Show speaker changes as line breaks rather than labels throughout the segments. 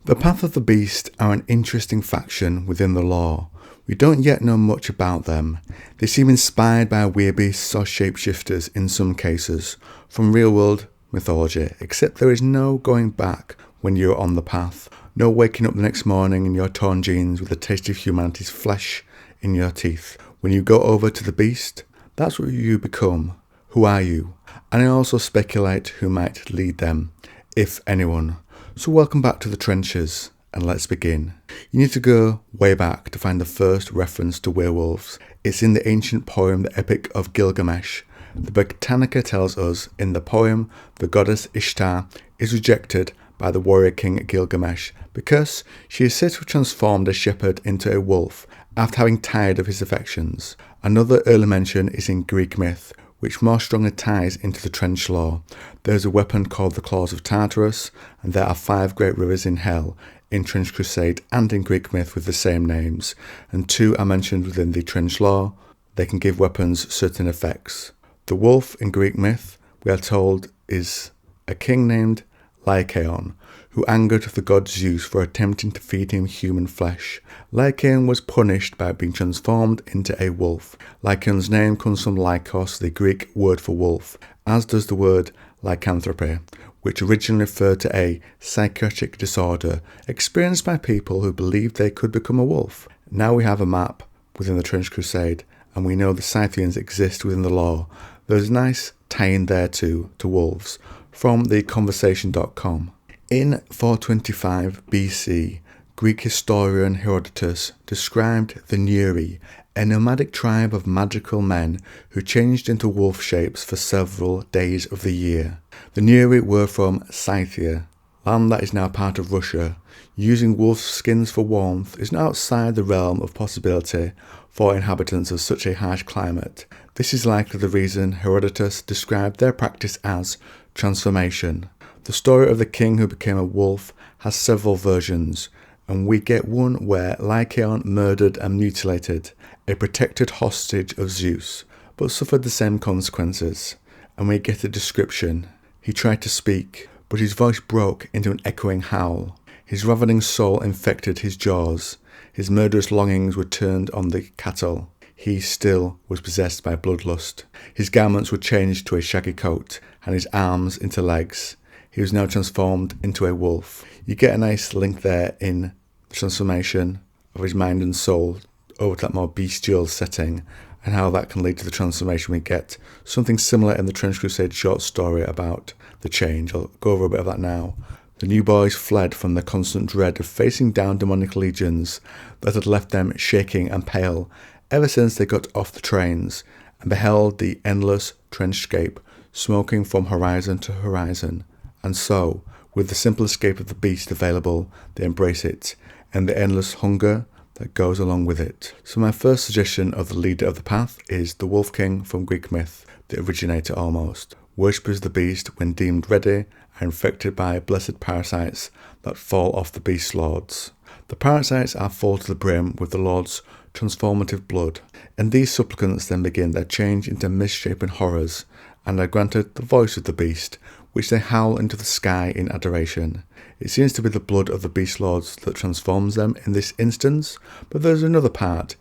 The Path of the Beast are an interesting faction within the lore. We don't yet know much about them. They seem inspired by werebeasts or shapeshifters in some cases, from real-world mythology, except there is no going back when you're on the path. No waking up the next morning in your torn jeans with the taste of humanity's flesh in your teeth. When you go over to the beast, that's what you become. Who are you? And I also speculate who might lead them, if anyone. So welcome back to the trenches, and let's begin. You need to go way back to find the first reference to werewolves. It's in the ancient poem, the Epic of Gilgamesh. The Britannica tells us in the poem, the goddess Ishtar is rejected by the warrior king Gilgamesh because she is said to have transformed a shepherd into a wolf after having tired of his affections. Another early mention is in Greek myth, which more strongly ties into the trench lore. There is a weapon called the Claws of Tartarus, and there are 5 great rivers in hell, in Trench Crusade and in Greek myth with the same names, and 2 are mentioned within the trench lore. They can give weapons certain effects. The wolf in Greek myth, we are told, is a king named Lycaon, who angered the god Zeus for attempting to feed him human flesh. Lycaon was punished by being transformed into a wolf. Lycaon's name comes from Lykos, the Greek word for wolf, as does the word lycanthropy, which originally referred to a psychiatric disorder experienced by people who believed they could become a wolf. Now we have a map within the Trench Crusade, and we know the Scythians exist within the lore. There's a nice tie-in there too, to wolves, from the conversation.com. In 425 BC, Greek historian Herodotus described the Neuri, a nomadic tribe of magical men who changed into wolf shapes for several days of the year. The Neuri were from Scythia, land that is now part of Russia. Using wolf skins for warmth is not outside the realm of possibility for inhabitants of such a harsh climate. This is likely the reason Herodotus described their practice as transformation. The story of the king who became a wolf has several versions, and we get one where Lycaon murdered and mutilated a protected hostage of Zeus, but suffered the same consequences. And we get a description. He tried to speak, but his voice broke into an echoing howl. His ravening soul infected his jaws. His murderous longings were turned on the cattle. He still was possessed by bloodlust. His garments were changed to a shaggy coat, and his arms into legs. He was now transformed into a wolf. You get a nice link there in the transformation of his mind and soul over to that more bestial setting, and how that can lead to the transformation we get. Something similar in the Trench Crusade short story about the change. I'll go over a bit of that now. The new boys fled from the constant dread of facing down demonic legions that had left them shaking and pale ever since they got off the trains and beheld the endless trenchscape smoking from horizon to horizon. And so, with the simple escape of the beast available, they embrace it, and the endless hunger that goes along with it. So my first suggestion of the leader of the path is the Wolf King from Greek myth, the originator almost. Worshippers of the beast, when deemed ready, are infected by blessed parasites that fall off the beast's lords. The parasites are full to the brim with the lord's transformative blood, and these supplicants then begin their change into misshapen horrors, and are granted the voice of the beast, which they howl into the sky in adoration. It seems to be the blood of the beast lords that transforms them in this instance, but there's another part.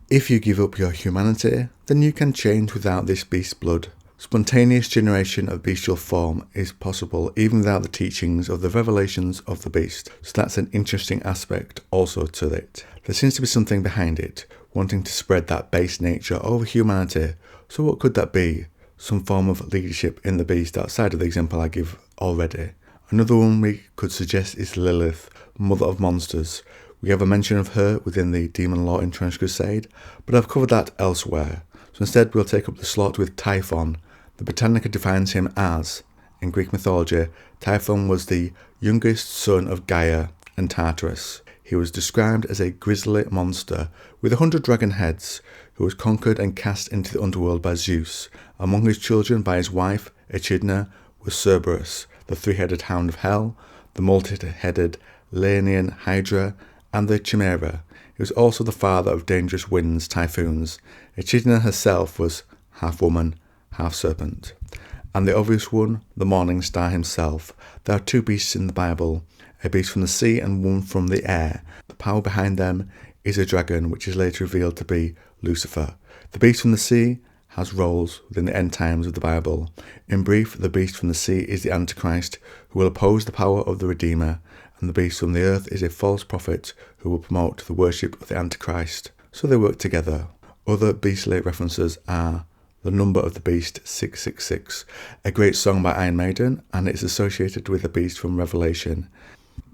If you give up your humanity, then you can change without this beast blood. Spontaneous generation of bestial form is possible even without the teachings of the revelations of the beast, so that's an interesting aspect also to it. There seems to be something behind it, wanting to spread that base nature over humanity. So what could that be? Some form of leadership in the beast outside of the example I give already. Another one we could suggest is Lilith, mother of monsters. We have a mention of her within the demon lore in Trench Crusade, but I've covered that elsewhere. So instead we'll take up the slot with Typhon. The Britannica defines him as, in Greek mythology, Typhon was the youngest son of Gaia and Tartarus. He was described as a grisly monster with 100 dragon heads, who was conquered and cast into the underworld by Zeus. Among his children by his wife, Echidna, was Cerberus, the 3-headed hound of hell, the multi-headed Lernaean Hydra, and the Chimera. He was also the father of dangerous winds, typhoons. Echidna herself was half woman, half serpent. And the obvious one, the morning star himself. There are 2 beasts in the Bible, a beast from the sea and one from the air. The power behind them is a dragon, which is later revealed to be Lucifer. The beast from the sea has roles within the end times of the Bible. In brief, the beast from the sea is the Antichrist, who will oppose the power of the Redeemer, and the beast from the earth is a false prophet who will promote the worship of the Antichrist. So they work together. Other beastly references are the number of the beast 666, a great song by Iron Maiden, and it's associated with the beast from Revelation,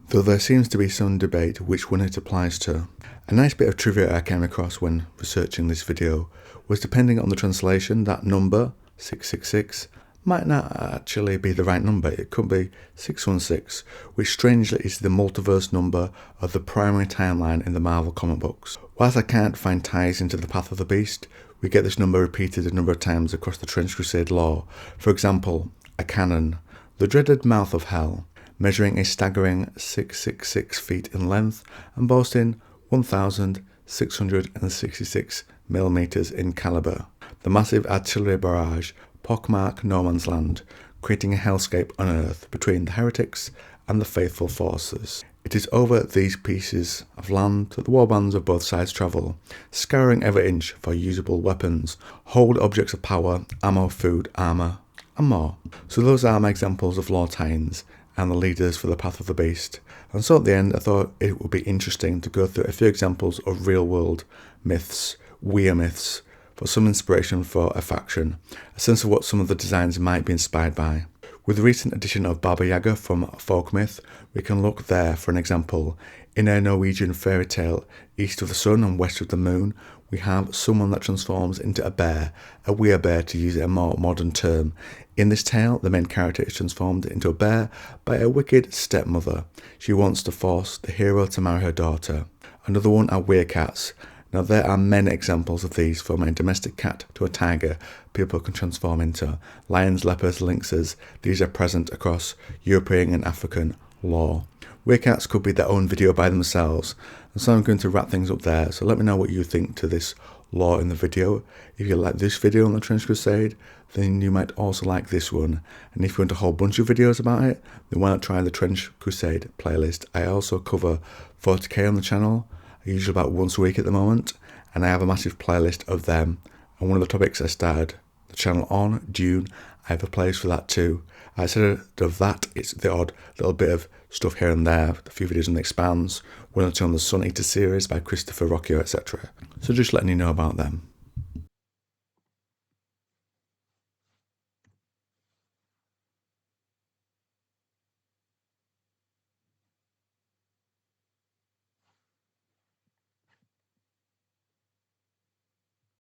though there seems to be some debate which one it applies to. A nice bit of trivia I came across when researching this video was, depending on the translation, that number 666 might not actually be the right number. It could be 616, which strangely is the multiverse number of the primary timeline in the Marvel comic books. Whilst I can't find ties into the path of the beast, we get this number repeated a number of times across the Trench Crusade lore. For example, a cannon, the dreaded mouth of hell, measuring a staggering 666 feet in length and boasting 1,666 millimeters in caliber. The massive artillery barrage pockmark no man's land, creating a hellscape on Earth between the heretics and the faithful forces. It is over these pieces of land that the warbands of both sides travel, scouring every inch for usable weapons, hold objects of power, ammo, food, armour, and more. So those are my examples of lore tie-ins and the leaders for the path of the beast. And so at the end, I thought it would be interesting to go through a few examples of real-world myths, weird myths, for some inspiration for a faction, a sense of what some of the designs might be inspired by. With the recent addition of Baba Yaga from folk myth, we can look there for an example. In a Norwegian fairy tale, East of the Sun and West of the Moon, we have someone that transforms into a bear, a werebear to use a more modern term. In this tale, the main character is transformed into a bear by a wicked stepmother. She wants to force the hero to marry her daughter. Another one are werecats. Now there are many examples of these, from a domestic cat to a tiger people can transform into. Lions, leopards, lynxes, these are present across European and African lore. Werecats could be their own video by themselves, and so I'm going to wrap things up there. So let me know what you think to this lore in the video. If you like this video on the Trench Crusade, then you might also like this one. And if you want a whole bunch of videos about it, then why not try the Trench Crusade playlist. I also cover 40k on the channel, usually about once a week at the moment, and I have a massive playlist of them. And one of the topics I started the channel on, Dune, I have a playlist for that too. Outside of that, it's the odd little bit of stuff here and there, a few videos on the Expanse, one or two on the Sun Eater series by Christopher Rocchio, etc. So just letting you know about them.